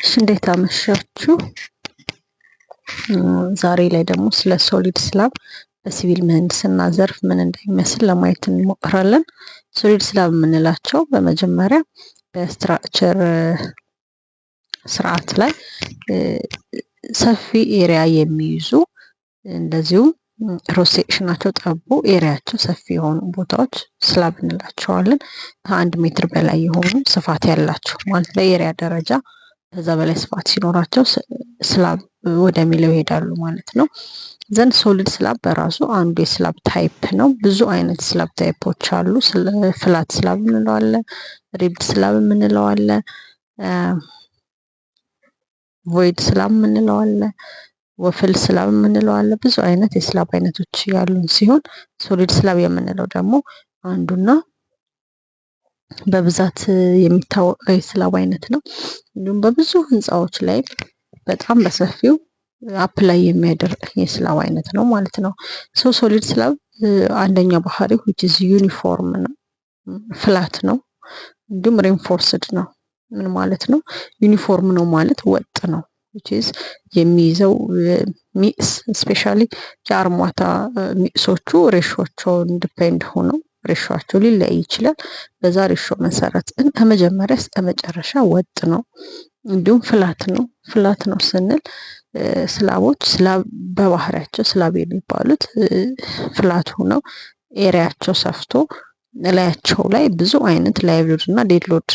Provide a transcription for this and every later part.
እንዴት አመሻችሁ። ዛሬ ላይ ደግሞ ስለ ሶሊድ ስላብ በሲቪል ምህንድስና ዘርፍ ምን እንደሚመስል ለማየት እንሞክራለን። ሶሊድ ስላብ የምንላቸው በመጀመሪያ በስትራክቸር ስርዓት ላይ ሰፊ ኤሪያ የሚይዙ እንደዚሁም ክሮስ ሴክሽናቸው ጠቦ ኤሪያቸው ሰፊ የሆኑ ቦታዎች ስላብ እንላቸዋለን። ከ1 ሜትር በላይ የሆኑ ስፋት ያላቸው ማለት በኤሪያ ደረጃ ከዛ በላይ ስፋት ሲኖራቸው ስላብ ወደሚለው ይሄዳሉ ማለት ነው። ዘንድ ሶሊድ ስላብ በራሱ አንዱ የስላብ ታይፕ ነው። ብዙ አይነት ስላብ ታይፖች አሉ። ፍላት ስላብ የምንለው አለ፣ ሪብድ ስላብ የምንለው አለ፣ ቮይድ ስላብ የምንለው አለ፣ ወፍል ስላብ የምንለው አለ። ብዙ አይነት የስላብ አይነቶች ያሉን ሲሆን ሶሊድ ስላብ የምንለው ደግሞ አንዱና በብዛት የሚታወቀው የስላብ አይነት ነው። እንዲሁም በብዙ ህንፃዎች ላይ በጣም በሰፊው አፕላይ የሚያደርግ የስላብ አይነት ነው ማለት ነው። ሶሊድ ስላብ አንደኛ ባህሪው which is ዩኒፎርም ነው፣ ፍላት ነው፣ እንዲሁም ሬንፎርስድ ነው። ምን ማለት ነው? ዩኒፎርም ነው ማለት ወጥ ነው which is የሚይዘው ሚክስ ስፔሻሊ የአርማታ ሚክሶቹ ሬሾቸውን ዲፔንድ ሆነው ሬሾቸው ሊለያይ ይችላል። በዛ ሬሾ መሰረት ግን ከመጀመሪያ እስከ መጨረሻ ወጥ ነው። እንዲሁም ፍላት ነው። ፍላት ነው ስንል ስላቦች በባህሪያቸው ስላብ የሚባሉት ፍላት ሆነው ኤሪያቸው ሰፍቶ ላያቸው ላይ ብዙ አይነት ላይቭ ሎድ እና ዴድ ሎድ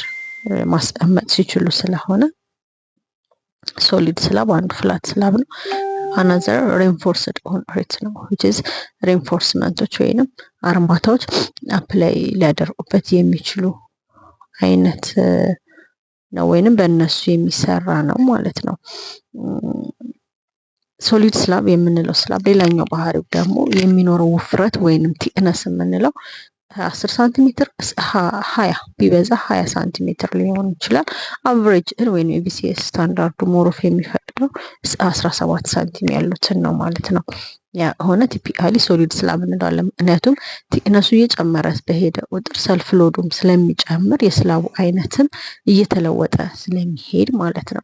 ማስቀመጥ ሲችሉ ስለሆነ ሶሊድ ስላብ አንዱ ፍላት ስላብ ነው። አናዘር ሬንፎርስድ ኮንክሪት ነው which is ሬንፎርስመንቶች ወይንም አርማታዎች አፕላይ ሊያደርጉበት የሚችሉ አይነት ነው ወይንም በእነሱ የሚሰራ ነው ማለት ነው። ሶሊድ ስላብ የምንለው ስላብ ሌላኛው ባህሪው ደግሞ የሚኖረው ውፍረት ወይንም ቲክነስ የምንለው 10 ሳንቲሜትር 20 ቢበዛ 20 ሳንቲሜትር ሊሆን ይችላል። አቨሬጅ ወይንም የቢሲኤስ ስታንዳርዱ ሞሮፍ የሚፈቅደው 17 ሳንቲም ያሉትን ነው ማለት ነው። ያ ሆነ ቲፒካሊ ሶሊድ ስላብ እንለዋለን። ምክንያቱም ቲክነሱ እየጨመረ በሄደ ቁጥር ሰልፍ ሎዱም ስለሚጨምር የስላቡ አይነትም እየተለወጠ ስለሚሄድ ማለት ነው።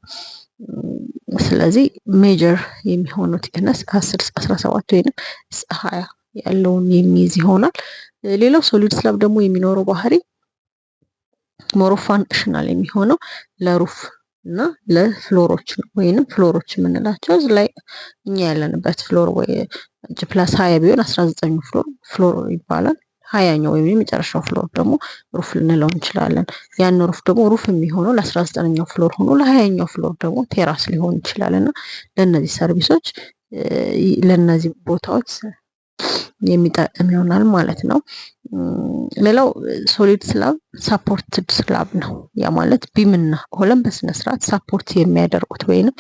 ስለዚህ ሜጀር የሚሆነው ቲክነስ 10 17 ወይንም 20 ያለውን የሚይዝ ይሆናል። ሌላው ሶሊድ ስላብ ደግሞ የሚኖረው ባህሪ ሞር ፋንክሽናል የሚሆነው ለሩፍ እና ለፍሎሮች ነው ወይንም ፍሎሮች የምንላቸው እዚህ ላይ እኛ ያለንበት ፍሎር ወይ +20 ቢሆን 19ኛው ፍሎር ይባላል። 20ኛው ወይም የመጨረሻው ፍሎር ደግሞ ሩፍ ልንለው እንችላለን። ያን ሩፍ ደግሞ ሩፍ የሚሆነው ለ19ኛው ፍሎር ሆኖ ለ20ኛው ፍሎር ደግሞ ቴራስ ሊሆን ይችላል እና ለነዚህ ሰርቪሶች ለነዚህ ቦታዎች የሚጠቅም ይሆናል ማለት ነው። ሌላው ሶሊድ ስላብ ሳፖርትድ ስላብ ነው። ያ ማለት ቢምና ኮለም በስነ ስርዓት ሳፖርት የሚያደርጉት ወይንም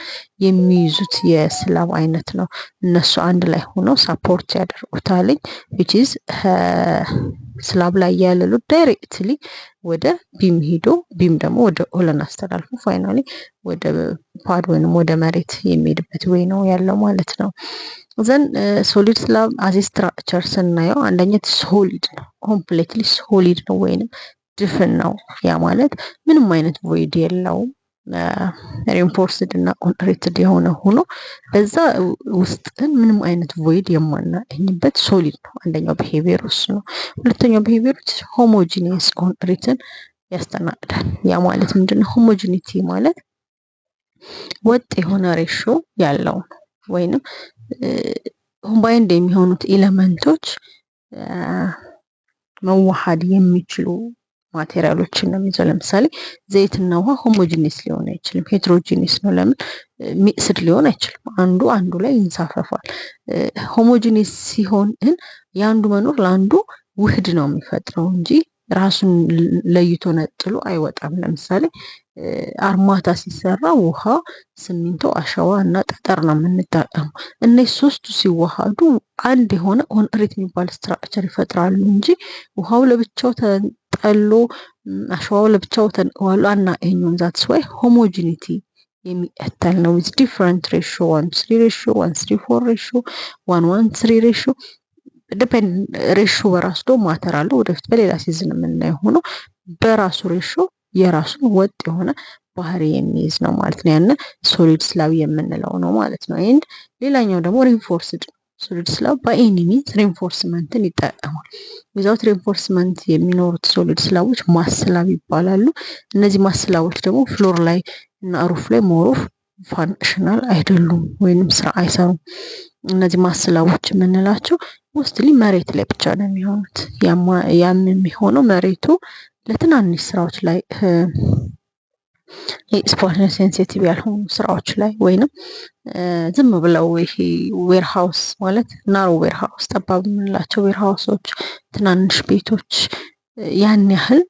የሚይዙት የስላብ አይነት ነው። እነሱ አንድ ላይ ሆነው ሳፖርት ያደርጉታል which is ስላብ ላይ ያለው ዳይሬክትሊ ወደ ቢም ሄዶ ቢም ደግሞ ወደ ኮለን አስተላልፎ ፋይናሊ ወደ ፓድ ወይንም ወደ መሬት የሚሄድበት ወይ ነው ያለው ማለት ነው። ዘን ሶሊድ ስላብ አዚ ስትራክቸር ስናየው አንደኛ ሶሊድ ነው፣ ኮምፕሊትሊ ሶሊድ ነው ወይንም ድፍን ነው። ያ ማለት ምንም አይነት ቮይድ የለውም። ሬንፎርስድ እና ኮንክሪትድ የሆነ ሆኖ በዛ ውስጥ ምንም አይነት ቮይድ የማናገኝበት ሶሊድ ነው። አንደኛው ቢሄቪየር እሱ ነው። ሁለተኛው ቢሄቪየር ሆሞጂኒየስ ኮንክሪትን ያስተናግዳል። ያ ማለት ምንድነው? ሆሞጂኒቲ ማለት ወጥ የሆነ ሬሾ ያለው ወይንም ኮምባይንድ የሚሆኑት ኤሌመንቶች መዋሃድ የሚችሉ ማቴሪያሎችን ነው የሚይዘው። ለምሳሌ ዘይትና ውሃ ሆሞጂኒየስ ሊሆን አይችልም፣ ሄትሮጂኒየስ ነው። ለምን? ሚክስድ ሊሆን አይችልም። አንዱ ላይ ይንሳፈፋል። ሆሞጂኒየስ ሲሆን ግን የአንዱ መኖር ለአንዱ ውህድ ነው የሚፈጥረው እንጂ ራሱን ለይቶ ነጥሎ አይወጣም። ለምሳሌ አርማታ ሲሰራ ውሃ፣ ሲሚንቶ፣ አሸዋ እና ጠጠር ነው የምንጠቀመው። እነዚህ ሶስቱ ሲዋሃዱ አንድ የሆነ ኮንክሪት የሚባል ስትራክቸር ይፈጥራሉ እንጂ ውሃው ለብቻው ተጠሎ አሸዋው ለብቻው ተንቀዋሉ አናገኘውም። ዛትስ ዋይ ሆሞጂኒቲ የሚከተል ነው with different ratio 1:3 ratio 1:4 ratio 1:3 ratio ዲፔንድ ሬሾ በራሱ ደግሞ ማተር አለው። ወደፊት በሌላ ሲዝን የምናየው ሆኖ በራሱ ሬሾ የራሱን ወጥ የሆነ ባህሪ የሚይዝ ነው ማለት ነው። ያን ሶሊድ ስላብ የምንለው ነው ማለት ነው። ኤንድ ሌላኛው ደግሞ ሪንፎርስድ ሶሊድ ስላብ በኤኒ ሚንስ ሪንፎርስመንትን ይጠቀማል። ዊዛውት ሪንፎርስመንት የሚኖሩት ሶሊድ ስላቦች ማስላብ ይባላሉ። እነዚህ ማስላቦች ደግሞ ፍሎር ላይ እና ሩፍ ላይ ሞሮፍ ፋንክሽናል አይደሉም ወይንም ስራ አይሰሩም። እነዚህ ማስላቦች የምንላቸው ሞስትሊ መሬት ላይ ብቻ ነው የሚሆኑት። ያም የሚሆነው መሬቱ ለትናንሽ ስራዎች ላይ ስፖርት ሴንሲቲቭ ያልሆኑ ስራዎች ላይ ወይንም ዝም ብለው ይሄ ዌርሃውስ ማለት ናሮ ዌርሃውስ ጠባብ የምንላቸው ዌርሃውሶች፣ ትናንሽ ቤቶች ያን ያህል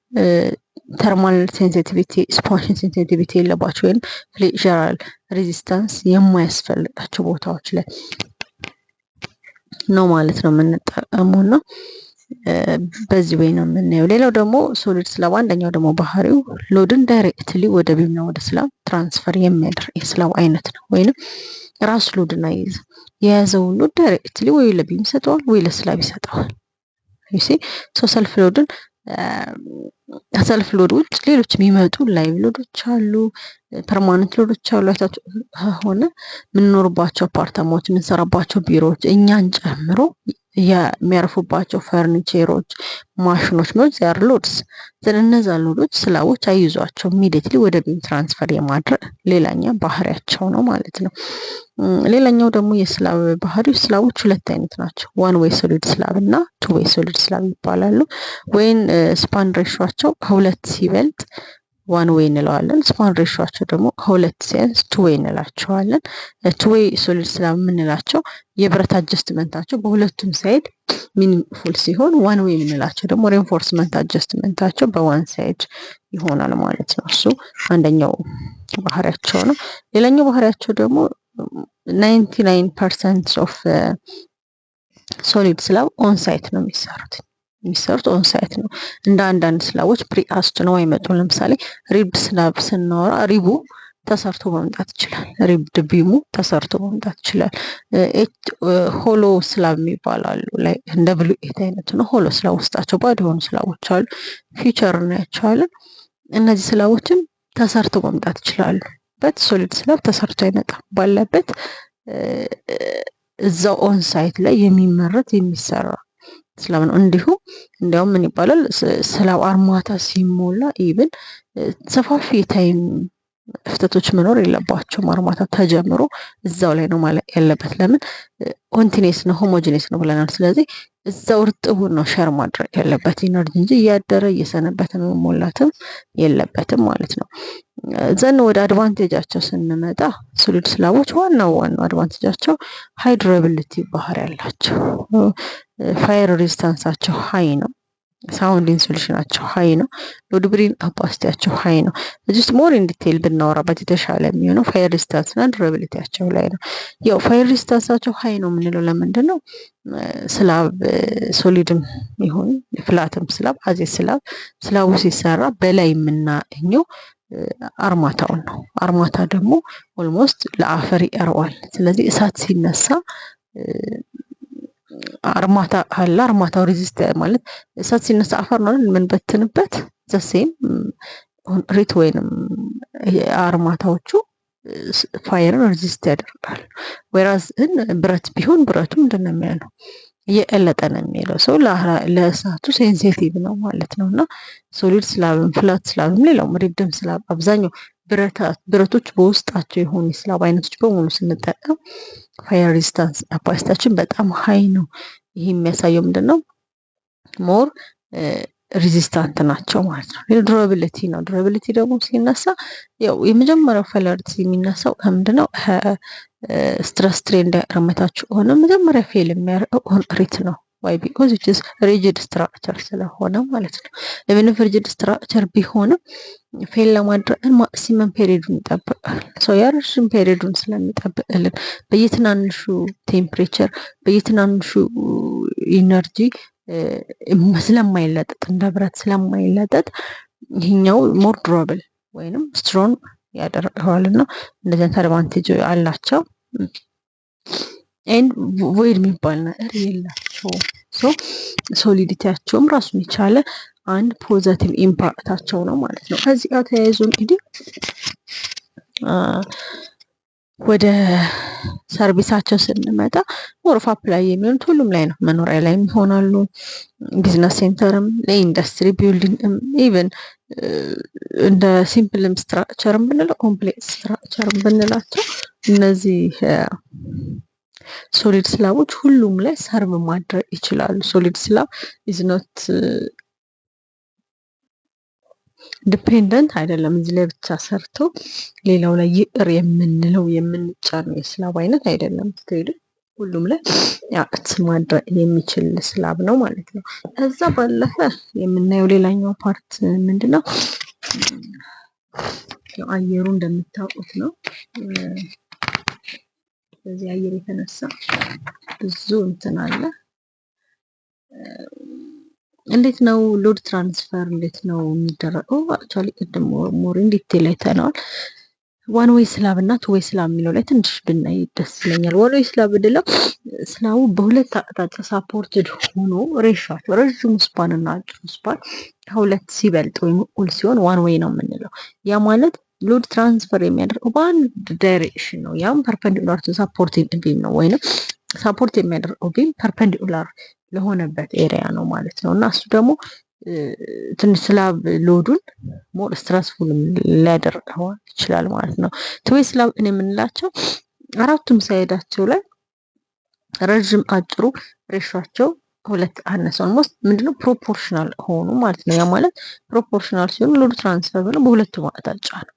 ተርማል ሴንሲቲቪቲ ስፖንሽን ሴንሲቲቪቲ የለባቸው ወይም ፍሌክዠራል ሬዚስታንስ የማያስፈልጋቸው ቦታዎች ላይ ነው ማለት ነው የምንጠቀመው ነው። በዚህ ወይ ነው የምናየው። ሌላው ደግሞ ሶሊድ ስላብ አንደኛው ደግሞ ባህሪው ሎድን ዳይሬክትሊ ወደ ቢምና ወደ ስላብ ትራንስፈር የሚያደርግ የስላብ አይነት ነው። ወይንም ራሱ ሎድን አይይዝም። የያዘውን ሎድ ዳይሬክትሊ ወይ ለቢም ይሰጠዋል ወይ ለስላብ ይሰጠዋል። ዩሲ ሰልፍ ሎድን ከሰልፍ ሎድ ውጭ ሌሎች የሚመጡ ላይቭ ሎዶች አሉ፣ ፐርማነንት ሎዶች አሉ። አይታችሁ ሆነ የምንኖርባቸው አፓርታማዎች፣ የምንሰራባቸው ቢሮዎች እኛን ጨምሮ የሚያርፉባቸው ፈርኒቸሮች፣ ማሽኖች ዛር ሎድስ እነዛ ሎዶች ስላቦች አይዟቸው ኢሚዲየትሊ ወደ ቢም ትራንስፈር የማድረግ ሌላኛ ባህሪያቸው ነው ማለት ነው። ሌላኛው ደግሞ የስላብ ባህሪው ስላቦች ሁለት አይነት ናቸው። ዋን ዌይ ሶሊድ ስላብ እና ቱ ዌይ ሶሊድ ስላብ ይባላሉ። ወይን ስፓን ሬሾቸው ከሁለት ሲበልጥ ዋን ዌይ እንለዋለን። ስፓን ሬሾቸው ደግሞ ከሁለት ሲያንስ ቱ ዌይ እንላቸዋለን። ቱ ዌይ ሶሊድ ስላብ የምንላቸው የብረት አጀስትመንታቸው በሁለቱም ሳይድ ሚኒንግፉል ሲሆን፣ ዋን ዌይ የምንላቸው ደግሞ ሬንፎርስመንት አጀስትመንታቸው በዋን ሳይድ ይሆናል ማለት ነው። እሱ አንደኛው ባህሪያቸው ነው። ሌላኛው ባህሪያቸው ደግሞ 99% ኦፍ ሶሊድ ስላብ ኦን ሳይት ነው የሚሰሩት ኦን ሳይት ነው። እንደ አንዳንድ ስላቦች ፕሪካስት ነው አይመጡም። ለምሳሌ ሪብድ ስላብ ስናወራ ሪቡ ተሰርቶ መምጣት ይችላል። ሪብድ ቢሙ ተሰርቶ መምጣት ይችላል። ሆሎ ስላብ የሚባላሉ ላይ እንደ ብሉኤት አይነት ነው። ሆሎ ስላብ ውስጣቸው ባዶ የሆኑ ስላቦች አሉ። ፊውቸር እናያቸዋለን። እነዚህ ስላቦችም ተሰርቶ መምጣት ይችላሉ። በት ሶሊድ ስላብ ተሰርቶ አይመጣም። ባለበት እዛው ኦን ሳይት ላይ የሚመረት የሚሰራ ስላብ ነው። እንዲያውም ምን ይባላል ስላብ አርማታ ሲሞላ ኢቭን ሰፋፊ የታይም ክፍተቶች መኖር የለባቸውም። አርማታ ተጀምሮ እዛው ላይ ነው ማለት ያለበት። ለምን ኮንቲኒየስ ነው ሆሞጂኒየስ ነው ብለናል። ስለዚህ እዛው እርጥቡን ነው ሸር ማድረግ ያለበት ኢነርጂ እንጂ እያደረ እየሰነበተ መሞላትም የለበትም ማለት ነው። ዘን ወደ አድቫንቴጃቸው ስንመጣ ሶሊድ ስላቦች ዋናው አድቫንቴጃቸው ሃይ ዱራቢሊቲ ባህሪ ያላቸው፣ ፋየር ሬዚስታንሳቸው ሃይ ነው፣ ሳውንድ ኢንሱሌሽናቸው ሃይ ነው፣ ሎድ ብሪንግ ካፓሲቲያቸው ሃይ ነው። ጀስት ሞር ኢን ዲቴል ብናወራበት የተሻለ የሚሆነው ፋየር ሬዚስታንስ እና ዱራቢሊቲያቸው ላይ ነው። ያው ፋየር ሬዚስታንሳቸው ሃይ ነው የምንለው ለምንድን ነው? ስላብ ሶሊድም ይሁን ፍላትም ስላብ አዜ ስላቡ ሲሰራ በላይ የምናገኘው አርማታውን ነው። አርማታ ደግሞ ኦልሞስት ለአፈር ይቀርባል። ስለዚህ እሳት ሲነሳ አርማታ አለ። አርማታው ሬዚስት ማለት እሳት ሲነሳ አፈር ነው የምንበትንበት ዘሴም ሪት ወይንም አርማታዎቹ ፋየርን ሬዚስት ያደርጋል። ወይራዝ ብረት ቢሆን ብረቱ ምንድን ነው የሚሆነው? እየቀለጠ ነው የሚሄደው። ሰው ለእሳቱ ሴንሲቲቭ ነው ማለት ነው። እና ሶሊድ ስላብም ፍላት ስላብም ሌላውም ሪብድም ስላብ አብዛኛው ብረቶች በውስጣቸው የሆኑ የስላብ አይነቶች በሙሉ ስንጠቀም ፋየር ሬዚስታንስ ካፓሲቲያችን በጣም ሃይ ነው። ይሄ የሚያሳየው ምንድን ነው? ሞር ሬዚስታንት ናቸው ማለት ነው። ዱራቢሊቲ ነው። ዱራቢሊቲ ደግሞ ሲነሳ ያው የመጀመሪያው ፌለሪቲ የሚነሳው ከምንድን ነው? ስትረስ ስትሬን ዳያግራማታችሁ ሆነ መጀመሪያ ፌል የሚያደርገው ኮንክሪት ነው። ዋይ ቢኮዝ ኢት ኢዝ ሪጂድ ስትራክቸር ስለሆነ ማለት ነው። ለምን ሪጂድ ስትራክቸር ቢሆንም ፌል ለማድረግ ማክሲመም ፔሪዱን ይጠብቃል። ሰው ያረሽም ፔሪዱን ስለሚጠብቅልን በየትናንሹ ቴምፕሬቸር በየትናንሹ ኢነርጂ ስለማይለጠጥ እንደ ብረት ስለማይለጠጥ ይሄኛው ሞር ዱራብል ወይንም ስትሮንግ ያደርገዋልና እንደዚህ አይነት አድቫንቴጅ አላቸው። ኤንድ ቮይድ የሚባል ነገር የላቸውም። ሶሊዲቲያቸውም ራሱን የቻለ አንድ ፖዘቲቭ ኢምፓክታቸው ነው ማለት ነው። ከዚህ ጋር ተያይዞ እንግዲህ ወደ ሰርቪሳቸው ስንመጣ ሞሮፍ አፕላይ የሚሆኑት ሁሉም ላይ ነው። መኖሪያ ላይም ይሆናሉ፣ ቢዝነስ ሴንተርም፣ ለኢንዱስትሪ ቢልዲንግም፣ ኢቨን እንደ ሲምፕልም ስትራክቸርም ብንለው ኮምፕሌክስ ስትራክቸርም ብንላቸው እነዚህ ሶሊድ ስላቦች ሁሉም ላይ ሰርቭ ማድረግ ይችላሉ። ሶሊድ ስላብ ኢዝ ኖት ዲፔንደንት አይደለም። እዚህ ላይ ብቻ ሰርቶ ሌላው ላይ ይቅር የምንለው የምንጫነው የስላብ አይነት አይደለም። ስትሄዱ ሁሉም ላይ ያቅት ማድረግ የሚችል ስላብ ነው ማለት ነው። ከዛ ባለፈ የምናየው ሌላኛው ፓርት ምንድነው? አየሩ እንደምታውቁት ነው። በዚህ አየር የተነሳ ብዙ እንትን አለ። እንዴት ነው ሎድ ትራንስፈር እንዴት ነው የሚደረገው? አክቹአሊ ቅድም ሞር ዲቴል አይተነዋል። ዋን ዌይ ስላብ እና ቱ ዌይ ስላብ የሚለው ላይ ትንሽ ብናይ ደስ ይለኛል። ዋን ዌይ ስላብ ብንለው ስላቡ በሁለት አቅጣጫ ሳፖርትድ ሆኖ ሬሻቸው ረዥሙ ስፓን እና አጭሩ ስፓን ከሁለት ሲበልጥ ወይም እኩል ሲሆን ዋን ዌይ ነው የምንለው። ያ ማለት ሎድ ትራንስፈር የሚያደርገው በአንድ ዳይሬክሽን ነው። ያም ፐርፐንዲኩላር ቱ ሳፖርቲንግ ቢም ነው፣ ወይንም ሳፖርት የሚያደርገው ቢም ፐርፐንዲኩላር ለሆነበት ኤሪያ ነው ማለት ነው። እና እሱ ደግሞ ትንሽ ስላብ ሎዱን ሞር ስትረስፉል ሊያደርገው ይችላል ማለት ነው። ቱ ዌይ ስላብ የምንላቸው አራቱም ሳይዳቸው ላይ ረዥም አጭሩ ሬሻቸው ሁለት አነሰ ኦልሞስት ምንድነው ፕሮፖርሽናል ሆኑ ማለት ነው። ያ ማለት ፕሮፖርሽናል ሲሆን ሎድ ትራንስፈር ነው በሁለቱም አቅጣጫ ነው።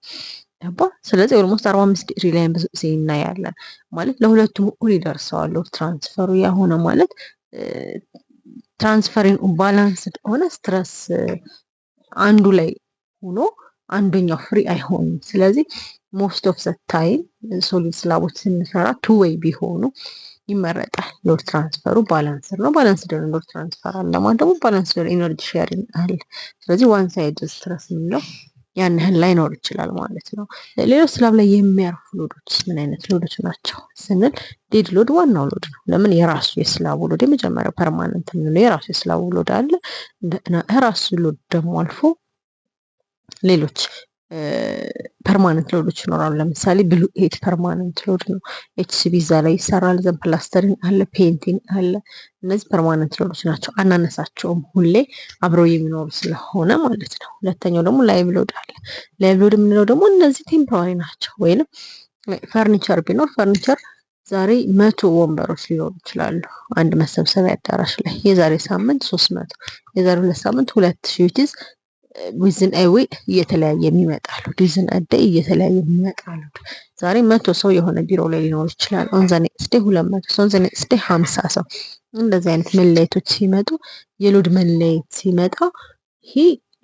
ስለዚህ ኦልሞስት 45 ዲግሪ ላይ ብዙ ጊዜ እናያለን ማለት ለሁለቱም እኩል ይደርሰዋል ሎድ ትራንስፈሩ። ያ ሆነ ማለት ትራንስፈሪንግ ባላንስድ ሆነ ስትረስ አንዱ ላይ ሆኖ አንደኛው ፍሪ አይሆንም። ስለዚህ ሞስት ኦፍ ዘ ታይም ሶሊድ ስላቦች ስንሰራ ቱ ዌይ ቢሆኑ ይመረጣል። ሎድ ትራንስፈሩ ባላንስድ ነው። ባላንስድ ሎድ ትራንስፈር አለ ማለት ደግሞ ባላንስድ ኢነርጂ ሼሪንግ አለ። ስለዚህ ዋን ሳይድ ስትረስ የሚለው ያን ያህል ላይኖር ይችላል ማለት ነው። ሌሎች ስላብ ላይ የሚያርፉ ሎዶች ምን አይነት ሎዶች ናቸው ስንል ዴድ ሎድ ዋናው ሎድ ነው። ለምን የራሱ የስላቡ ሎድ የመጀመሪያው ፐርማነንት ነው። የራሱ የስላቡ ሎድ አለ። ራሱ ሎድ ደግሞ አልፎ ሌሎች ፐርማነንት ሎዶች ይኖራሉ። ለምሳሌ ብሉ ኤት ፐርማነንት ሎድ ነው። ኤችሲቢ እዛ ላይ ይሰራል። ዘን ፕላስተሪንግ አለ፣ ፔይንቲንግ አለ። እነዚህ ፐርማነንት ሎዶች ናቸው። አናነሳቸውም ሁሌ አብረው የሚኖሩ ስለሆነ ማለት ነው። ሁለተኛው ደግሞ ላይቭ ሎድ አለ። ላይቭ ሎድ የምንለው ደግሞ እነዚህ ቴምፖራሪ ናቸው። ወይንም ፈርኒቸር ቢኖር ፈርኒቸር ዛሬ 100 ወንበሮች ሊኖሩ ይችላሉ አንድ መሰብሰቢያ አዳራሽ ላይ። የዛሬ ሳምንት 300፣ የዛሬ 2 ሳምንት 2000 ዊዝን ኤ ዊክ እየተለያየ የሚመጣሉ። ዊዝን ኤ ዴይ እየተለያየ የሚመጣሉ። ዛሬ 100 ሰው የሆነ ቢሮ ላይ ሊኖር ይችላል። ኦን ዘ ኔክስት ዴይ 200 ሰው፣ ኦን ዘ ኔክስት ዴይ 50 ሰው። እንደዚህ አይነት መለየቶች ሲመጡ የሎድ መለየት ሲመጣ ይሄ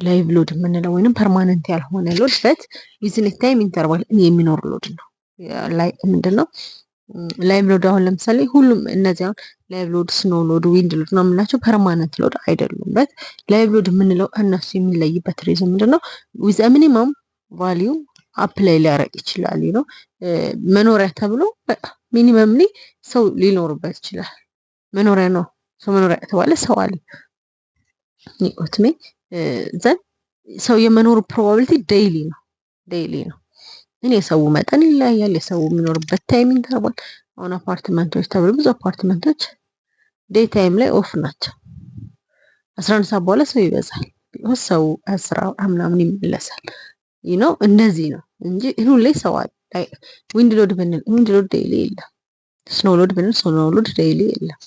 ላይቭ ሎድ የምንለው ወይንም ፐርማነንት ያልሆነ ሎድ በት ዊዝን ኤ ታይም ኢንተርቫል የሚኖር ሎድ ነው። ላይ ምንድነው ላይቭ ሎድ? አሁን ለምሳሌ ሁሉም እነዚህ አሁን ላይቭ ሎድ፣ ስኖ ሎድ፣ ዊንድ ሎድ ነው የምንላቸው ፐርማነንት ሎድ አይደሉም። በት ላይቭ ሎድ የምንለው እነሱ የሚለይበት ሪዝን ምንድነው? ዊዝ ሚኒመም ቫልዩ አፕላይ ሊያደርግ ይችላል ነው። መኖሪያ ተብሎ ሚኒመምሊ ሰው ሊኖርበት ይችላል። መኖሪያ ነው። ሰው መኖሪያ የተባለ ሰው አለ ኦትሜ ዘን ሰው የመኖር ፕሮባቢሊቲ ዴይሊ ነው። እኔ የሰው መጠን ይለያያል። የሰው የሚኖርበት ታይም ኢንተርቫል። አሁን አፓርትመንቶች ተብሎ ብዙ አፓርትመንቶች ዴይ ታይም ላይ ኦፍ ናቸው። 11 ሰዓት በኋላ ሰው ይበዛል። ሰው ስራ ምናምን ይመለሳል። ነው እንደዚህ ነው እንጂ ሁሌ ሰው አለ። ዊንድ ሎድ ብንል ዊንድ ሎድ ዴይሊ የለም። ስኖ ሎድ ብንል ስኖ ሎድ ዴይሊ የለም።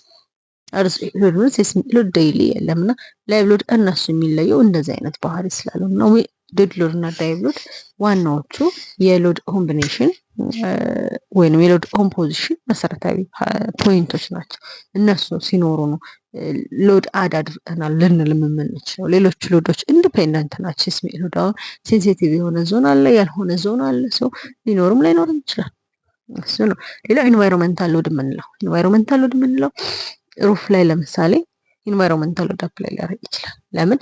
አርስ ሎድ ብንል ሴስሚክ ሎድ ዴይሊ የለም። እና ላይቭ ሎድ እነሱ የሚለየው እንደዚህ አይነት ባህሪ ስላለው ነው። ዴድ ሎድ እና ላይቭ ሎድ ዋናዎቹ የሎድ ኮምቢኔሽን ወይንም የሎድ ኮምፖዚሽን መሰረታዊ ፖይንቶች ናቸው። እነሱ ሲኖሩ ነው ሎድ አድ አድርገናል ልንል የምንችለው። ሌሎች ሎዶች ኢንዲፔንደንት ናቸው። ሴስሚክ ሎድ አሁን ሴንሲቲቭ የሆነ ዞን አለ፣ ያልሆነ ዞን አለ። ሰው ሊኖርም ላይኖርም ይችላል። እሱ ነው። ሌላው ኢንቫይሮንመንታል ሎድ የምንለው ሩፍ ላይ ለምሳሌ ኢንቫይሮንመንታል ሎድ አፕላይ ሊያደርግ ይችላል። ለምን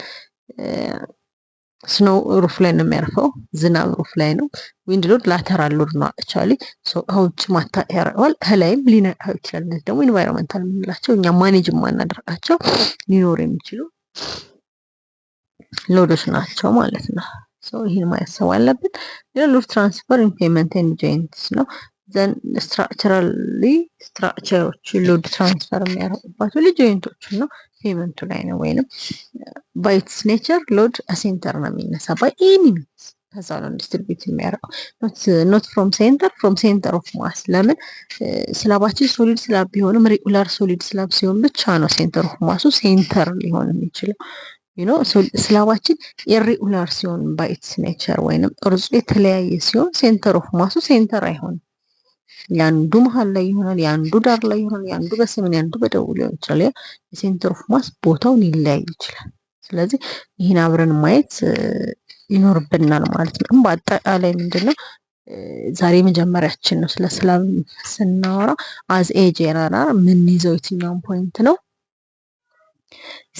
ስኖው ሩፍ ላይ ነው የሚያርፈው፣ ዝናብ ሩፍ ላይ ነው። ዊንድ ሎድ ላተራል ሎድ ነው። አክቹአሊ ከውጭ ማታ ያረዋል፣ ከላይም ሊነካው ይችላል። እነዚህ ደግሞ ኢንቫይሮንመንታል የምንላቸው እኛ ማኔጅ ማናደርጋቸው ሊኖር የሚችሉ ሎዶች ናቸው ማለት ነው። ይህን ማሰብ አለብን። ሎድ ትራንስፈር ኢን ፔመንት ኤንድ ጆይንትስ ነው። ዘን ስትራክቸራሊ ስትራክቸሮች ሎድ ትራንስፈር የሚያደርጉባቸው ጆይንቶች ነው። ፔመንቱ ላይ ነው። ወይንም ባይ ኢትስ ኔቸር ሎድ ሴንተር ነው የሚነሳ ባይ ኤኒ ሚንስ ከዛ ነው ዲስትሪቢዩት የሚያደርገው ኖት ፍሮም ሴንተር ኦፍ ማስ። ለምን ስላባችን ሶሊድ ስላብ ቢሆንም ሬጉላር ሶሊድ ስላብ ሲሆን ብቻ ነው ሴንተር ኦፍ ማሱ ሴንተር ሊሆን የሚችለው። ስላባችን ኢሬጉላር ሲሆን ባይ ኢትስ ኔቸር ወይንም ቅርጹ የተለያየ ሲሆን ሴንተር ኦፍ ማሱ ሴንተር አይሆንም። ያንዱ መሀል ላይ ይሆናል፣ ያንዱ ዳር ላይ ይሆናል፣ ያንዱ በሰሜን ያንዱ በደቡብ ሊሆን ይችላል። ያ የሴንተር ኦፍ ማስ ቦታውን ሊለያይ ይችላል። ስለዚህ ይህን አብረን ማየት ይኖርብናል ማለት ነው። በአጠቃላይ ምንድነው ዛሬ መጀመሪያችን ነው ስለ ስላብ ስናወራ አዝ ኤ ጀነራል የምንይዘው የትኛውን ፖይንት ነው?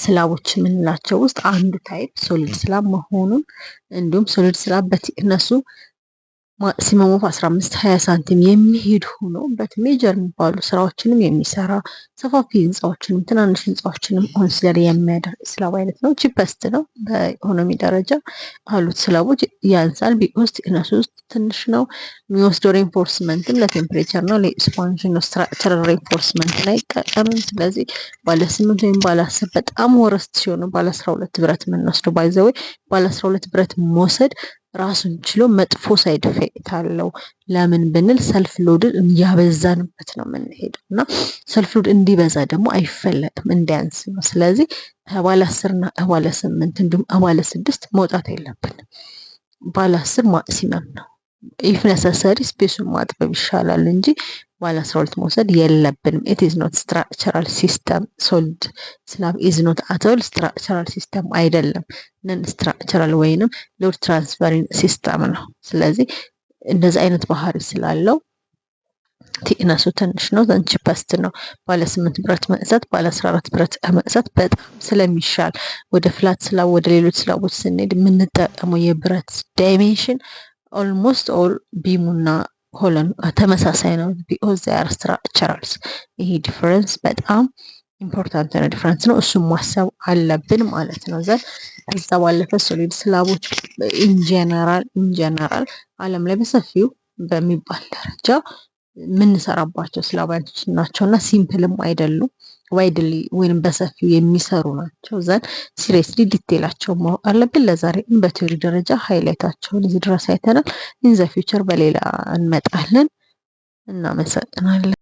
ስላቦች የምንላቸው ውስጥ አንዱ ታይፕ ሶሊድ ስላብ መሆኑን እንዲሁም ሶሊድ ስላብ በቲክነሱ ማክሲመም ኦፍ 15-20 ሳንቲም የሚሄድ ሆኖ ሜጀር የሚባሉ ስራዎችንም የሚሰራ ሰፋፊ ህንፃዎችንም ትናንሽ ህንፃዎችንም ኮንሲደር የሚያደርግ ስላብ አይነት ነው። ቺፐስት ነው። በኢኮኖሚ ደረጃ ካሉት ስላቦች ያንሳል። ቢኮዝ ቲክነሱ ውስጥ ትንሽ ነው። የሚወስደው ሬንፎርስመንትም ለቴምፕሬቸር ነው፣ ለኤክስፓንሽን ነው። ስትራክቸራል ሬንፎርስመንት ላይ አይጠቀምም። ስለዚህ ባለ 8 ወይም ባለ 10 በጣም ወረስት ሲሆኑ ባለ 12 ብረት የምንወስደው ባይዘወይ ባለ 12 ብረት መውሰድ ራሱን ችሎ መጥፎ ሳይድ ኢፌክት አለው። ለምን ብንል ሰልፍ ሎድን እያበዛንበት ነው የምንሄደው እና ሰልፍ ሎድ እንዲበዛ ደግሞ አይፈለግም፣ እንዲያንስ ነው። ስለዚህ ባለ 10 እና ባለ 8 እንዲሁም ባለ 6 መውጣት የለብንም። ባለ 10 ማክሲመም ነው። ኢፍ ነሰሰሪ ስፔሱን ማጥበብ ይሻላል እንጂ ባለ 12 መውሰድ የለብንም። ኢት ኢዝ ኖት ስትራክቸራል ሲስተም። ሶሊድ ስላብ ኢዝ ኖት አቶል ስትራክቸራል ሲስተም አይደለም። ነን ስትራክቸራል ወይንም ሎድ ትራንስፈሪንግ ሲስተም ነው። ስለዚህ እንደዚህ አይነት ባህሪ ስላለው ቲክነሱ ትንሽ ነው፣ ዘን ቺፐስት ነው። ባለ 8 ብረት መግዛት ባለ 14 ብረት መግዛት በጣም ስለሚሻል ወደ ፍላት ስላብ ወደ ሌሎች ስላቦች ስንሄድ የምንጠቀመው የብረት ዳይሜንሽን ኦልሞስት ኦል ቢሙና ኮለን ተመሳሳይ ነው። ቢኮዝ ዜ አር ስትራክቸራልስ። ይሄ ዲፈረንስ በጣም ኢምፖርታንት ነው፣ ዲፈረንስ ነው። እሱም ማሰብ አለብን ማለት ነው። ዘን ከዛ ባለፈ ሶሊድ ስላቦች ኢንጀነራል ዓለም ላይ በሰፊው በሚባል ደረጃ የምንሰራባቸው ስላብ አይነቶች ናቸውና ሲምፕልም አይደሉም። ዋይድሊ ወይንም በሰፊው የሚሰሩ ናቸው። ዘን ሲሪየስሊ ዲቴላቸው ማወቅ አለብን። ለዛሬ በቲዮሪ ደረጃ ሃይላይታቸውን እዚህ ድረስ አይተናል። ኢን ዘ ፊውቸር በሌላ እንመጣለን። እናመሰግናለን።